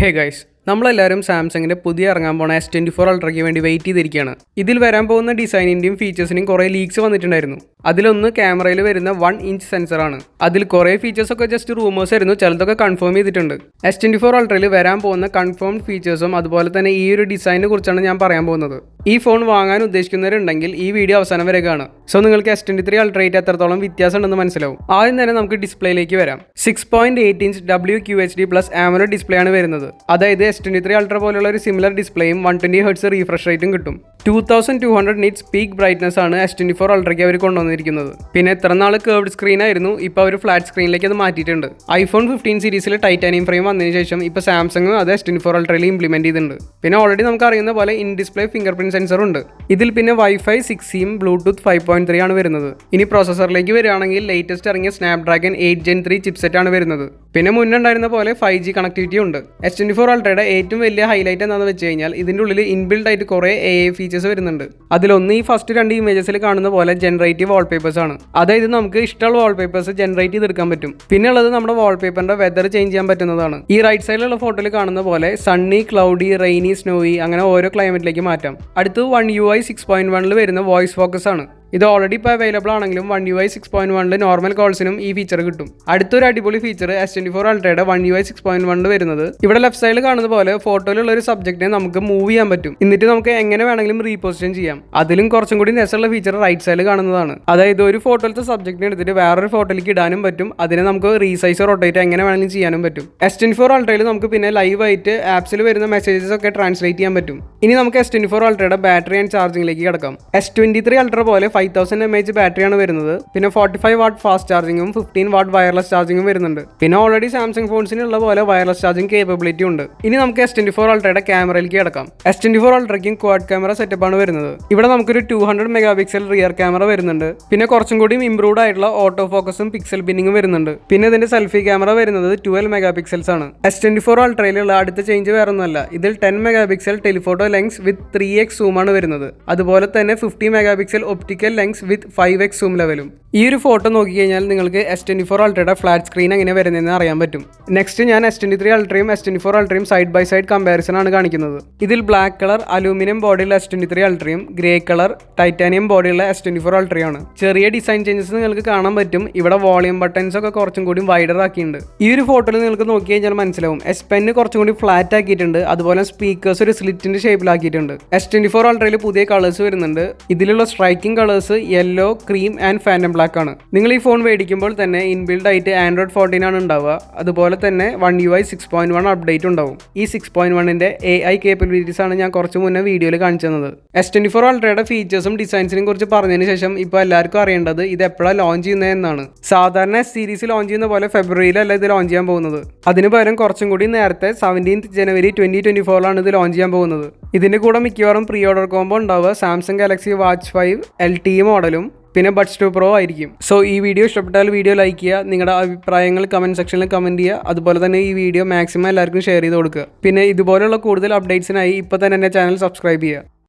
Hey guys, നമ്മളെല്ലാവരും സാംസങ്ങിൻ്റെ പുതിയ ഇറങ്ങാൻ പോണ S24 അൾട്രയ്ക്ക് വേണ്ടി വെയിറ്റ് ചെയ്തിരിക്കുകയാണ്. ഇതിൽ വരാൻ പോകുന്ന ഡിസൈനിൻ്റെയും ഫീച്ചേഴ്സിനും കുറേ ലീക്സ് വന്നിട്ടുണ്ടായിരുന്നു. അതിലൊന്ന് ക്യാമറയിൽ വരുന്ന 1 ഇഞ്ച് സെൻസറാണ്. അതിൽ കുറേ ഫീച്ചേഴ്സൊക്കെ ജസ്റ്റ് റൂമേഴ്സ് ആയിരുന്നു, ചിലതൊക്കെ കൺഫേം ചെയ്തിട്ടുണ്ട്. S24 അൾട്രയിൽ വരാൻ പോകുന്ന കൺഫേംഡ് ഫീച്ചേഴ്സും അതുപോലെ തന്നെ ഈ ഒരു ഡിസൈനിനെ കുറിച്ചാണ് ഞാൻ പറയാൻ പോകുന്നത്. ഈ ഫോൺ വാങ്ങാൻ ഉദ്ദേശിക്കുന്നവരുണ്ടെങ്കിൽ ഈ വീഡിയോ അവസാനം വരെ കാണാം. സോ നിങ്ങൾക്ക് S23 അൾട്രയായിട്ട് എത്രത്തോളം വ്യത്യാസം ഉണ്ടെന്ന് മനസ്സിലാവും. ആദ്യം തന്നെ നമുക്ക് ഡിസ്പ്ലേയിലേക്ക് വരാം. 6.8 ഇഞ്ച് WQHD+ AMOLED ഡിസ്പ്ലേ ആണ് വരുന്നത്. അതായത് S23 അൾട്ര പോലുള്ള ഒരു സിമിലർ ഡിസ്പ്ലേയും 120 Hz റീഫ്രഷ് റേറ്റും കിട്ടും. 2200 നിറ്റ്സ് പീക്ക് ബ്രൈറ്റ്നസ് ആണ് S24 അൾട്രയ്ക്ക് അവർ കൊണ്ടുവന്നിരിക്കുന്നത്. പിന്നെ എത്ര നാൾ കേർവ്ഡ് സ്ക്രീൻ ആയിരുന്നു, ഇപ്പോൾ അവർ ഫ്ലാറ്റ് സ്ക്രീനിലേക്ക് അത് മാറ്റിയിട്ടുണ്ട്. iPhone 15 സീരീസിൽ ടൈറ്റാനിയം ഫ്രെയിം വന്നതിന് ശേഷം ഇപ്പോൾ സാംസങ് അത് S24 അൾട്രയിൽ ഇംപ്ലിമെന്റ് ചെയ്തിട്ടുണ്ട്. പിന്നെ ഓൾറെഡി നമുക്ക് അറിയുന്ന പോലെ in display finger print sensor ഉണ്ട്. ഇതിൽ പിന്നെ Wi-Fi 6E ബ്ലൂടൂത്ത് 5.3 ആണ് വരുന്നത്. ഇനി പ്രോസസറിലേക്ക് വരികയാണെങ്കിൽ ലേറ്റസ്റ്റ് ഇറങ്ങിയ സ്നാപ്ഡ്രാഗൺ 8 Gen 3 ചിപ്സെറ്റ് ആണ് വരുന്നത്. പിന്നെ മുന്നുണ്ടായിരുന്ന പോലെ 5G കണക്ടിവിറ്റി ഉണ്ട്. S24 അൾട്രയുടെ ഏറ്റവും വലിയ ഹൈലൈറ്റ് എന്താണെന്ന് വെച്ച് കഴിഞ്ഞാൽ ഇതിൻ്റെ ഉള്ളിൽ ഇൻബിൽഡ് ആയിട്ട് കുറേ AI ഫീച്ചേഴ്സ് വരുന്നുണ്ട്. അതിലൊന്ന് ഈ ഫസ്റ്റ് 2 ഇമേജസിൽ കാണുന്ന പോലെ ജനറേറ്റീവ് വാൾപേപ്പേഴ്സ് ആണ്. അതായത് നമുക്ക് ഇഷ്ടമുള്ള വാൾപേപ്പേഴ്സ് ജനറേറ്റ് ചെയ്തെടുക്കാൻ പറ്റും. പിന്നെ ഉള്ളത് നമ്മുടെ വാൾപേപ്പറിന്റെ വെതർ ചേഞ്ച് ചെയ്യാൻ പറ്റുന്നതാണ്. ഈ റൈറ്റ് സൈഡിലുള്ള ഫോട്ടോയിൽ കാണുന്ന പോലെ സണ്ണി, ക്ലൗഡി, റെയിനി, സ്നോയി അങ്ങനെ ഓരോ ക്ലൈമറ്റിലേക്ക് മാറ്റാം. അടുത്ത് One UI 6.1 വരുന്ന വോയിസ് ഫോക്കസ് ആണ്. ഇത് ഓൾറെഡി ഇപ്പോൾ അവൈലബിൾ ആണെങ്കിലും One UI 6.1 നോർമൽ കോൾസിനും ഈ ഫീച്ചർ കിട്ടും. അടുത്തൊരു അടിപൊളി ഫീച്ചർ S24 അൾട്രയുടെ One UI 6.1 വരുന്നത് ഇവിടെ ലെഫ്റ്റ് സൈഡിൽ കാണുന്ന പോലെ ഫോട്ടോയിലുള്ള ഒരു സബ്ജക്റ്റിനെ നമുക്ക് മൂവ് ചെയ്യാൻ പറ്റും. എന്നിട്ട് നമുക്ക് എങ്ങനെ വേണമെങ്കിലും റീപൊസിഷൻ ചെയ്യാം. അതിലും കുറച്ചും കൂടി രസമുള്ള ഫീച്ചർ റൈറ്റ് സൈഡിൽ കാണുന്നതാണ്. അതായത് ഒരു ഫോട്ടോയിലത്തെ സബ്ജക്റ്റിനെ എടുത്തിട്ട് വേറൊരു ഫോട്ടോയിലേക്ക് ഇടാനും പറ്റും. അതിനെ നമുക്ക് റീസൈസ് റൊട്ടേറ്റ് എങ്ങനെ വേണമെങ്കിലും ചെയ്യാനും പറ്റും. S24 അൾട്രയിൽ നമുക്ക് പിന്നെ ലൈവായിട്ട് ആപ്സിൽ വരുന്ന മെസ്സേജസ് ഒക്കെ ട്രാൻസ്ലേറ്റ് ചെയ്യാൻ പറ്റും. ഇനി നമുക്ക് S24 അൾട്രയുടെ ബാറ്ററി ആൻഡ് ചാർജിംഗിലേക്ക് കിടക്കാം. S23 അൾട്ര പോലെ 5000 mAh ബാറ്ററിയാണ് വരുന്നത്. പിന്നെ 45 വാട്ട് ഫാസ്റ്റ് ചാർജിങ്ങും 15 വാട്ട് വയർലെസ് ചാർജിങ്ങും വരുന്നുണ്ട്. പിന്നെ ഓൾറെഡി സാംസങ് ഫോൺസിനുള്ള പോലെ വയർലെസ് ചാർജിങ് കേപ്പബിലിറ്റി ഉണ്ട്. ഇനി നമുക്ക് S24 അൾട്രയുടെ ക്യാമറയിലേക്ക് കിടക്കാം. S24 അൾട്രയ്ക്കും ക്വാഡ് ക്യാമറ സെറ്റപ്പ് ആണ് വരുന്നത്. ഇവിടെ നമുക്കൊരു 200 മെഗാപിക്സൽ റിയർ ക്യാമറ വരുന്നുണ്ട്. പിന്നെ കുറച്ചും കൂടി ഇംപ്രൂവ്ഡ് ആയിട്ടുള്ള ഓട്ടോ ഫോക്കസും പിക്സൽ ബിന്നിങ്ങും വരുന്നുണ്ട്. പിന്നെ ഇതിന്റെ സെൽഫി ക്യാമറ വരുന്നത് 12 മെഗാപിക്സൽസ് ആണ്. S24 അൾട്രയിലുള്ള അടുത്ത ചേഞ്ച് വേറൊന്നുമല്ല. ഇതിൽ 10 മെഗാപിക്സൽ ടെലിഫോട്ടോ ലെൻസ് വിത്ത് 3x സൂം ആണ് വരുന്നത്. അതുപോലെ തന്നെ 50 മെഗാപിക്സൽ ഒപ്റ്റിക്കൽ ലെൻസ് വിത്ത് 5x സൂം ലെവലും. ഈ ഒരു ഫോട്ടോ നോക്കിക്കഴിഞ്ഞാൽ നിങ്ങൾക്ക് S24 അൾട്രയുടെ ഫ്ലാറ്റ് സ്ക്രീൻ എങ്ങനെ വരുന്നതെന്ന് അറിയാൻ പറ്റും. നെക്സ്റ്റ് ഞാൻ S23 അൾട്രയും S24 അൾട്രയും സൈഡ് ബൈ സൈഡ് കമ്പാരിസൺ ആണ് കാണിക്കുന്നത്. ഇതിൽ ബ്ലാക്ക് കളർ അലൂമിനിയം ബോഡിയുള്ള S23 അൾട്രയും ഗ്രേ കളർ ടൈറ്റാനിയം ബോഡിയുള്ള S24 അൾട്രയാണ്. ചെറിയ ഡിസൈൻ ചേഞ്ചസ് നിങ്ങൾക്ക് കാണാൻ പറ്റും. ഇവിടെ വോളിയം ബട്ടൺസ് ഒക്കെ കുറച്ചും കൂടി വൈഡർ ആക്കിയിട്ടുണ്ട്. ഈ ഒരു ഫോട്ടോയിൽ നിങ്ങൾക്ക് നോക്കി കഴിഞ്ഞാൽ മനസ്സിലാവും S Pen കുറച്ചും കൂടി ഫ്ലാറ്റ് ആക്കിയിട്ടുണ്ട്. അതുപോലെ സ്പീക്കേഴ്സ് ഒരു സ്ലിറ്റിന്റെ ഷേപ്പിലാക്കിയിട്ടുണ്ട്. S24 അൾട്രയിൽ പുതിയ കളേഴ്സ് വരുന്നുണ്ട്. ഇതിലുള്ള striking colours yellow, cream and phantom black ആണ്. നിങ്ങൾ ഈ ഫോൺ മേടിക്കുമ്പോൾ തന്നെ ഇൻബിൽഡ് ആയിട്ട് Android 14 ആണ് ഉണ്ടാവുക. അതുപോലെ തന്നെ One UI 6.1 അപ്ഡേറ്റ് ഉണ്ടാവും. ഈ 6.1ന്റെ AI കേപ്പബിലിറ്റീസ് ആണ് ഞാൻ കുറച്ച് മുന്നേ വീഡിയോയിൽ കാണിച്ചു തന്നത്. S24 അൾട്രയുടെ ഫീച്ചേഴ്സും ഡിസൈൻസിനെയും കുറിച്ച് പറഞ്ഞതിന് ശേഷം ഇപ്പോൾ എല്ലാവർക്കും അറിയേണ്ടത് ഇത് എപ്പോഴാണ് ലോഞ്ച് ചെയ്യുന്നത് എന്നാണ്. സാധാരണ സീരീസ് ലോഞ്ച് ചെയ്യുന്ന പോലെ ഫെബ്രുവരിയിലല്ല ഇത് ലോഞ്ച് ചെയ്യാൻ പോകുന്നത്. അതിന് പകരം കുറച്ചും കൂടി നേരത്തെ 17 ജനുവരി 2024 ഇത് ലോഞ്ച് ചെയ്യാൻ പോകുന്നത്. ഇതിന്റെ കൂടെ മിക്കവാറും പ്രീ ഓർഡർ കോംബോ ഉണ്ടാവുക സാംസങ് ഗാലക്സി വാച്ച് 5 LTE മോഡലും പിന്നെ ബഡ്സ് 2 Pro ആയിരിക്കും. സോ ഈ വീഡിയോ ഇഷ്ടപ്പെട്ടാൽ വീഡിയോ ലൈക്ക് ചെയ്യുക. നിങ്ങളുടെ അഭിപ്രായങ്ങൾ കമൻറ്റ് സെക്ഷനിൽ കമൻറ്റ് ചെയ്യുക. അതുപോലെ തന്നെ ഈ വീഡിയോ മാക്സിമം എല്ലാവർക്കും ഷെയർ ചെയ്ത് കൊടുക്കുക. പിന്നെ ഇതുപോലെയുള്ള കൂടുതൽ അപ്ഡേറ്റ്സിനായി ഇപ്പോൾ തന്നെ എൻ്റെ ചാനൽ സബ്സ്ക്രൈബ് ചെയ്യുക.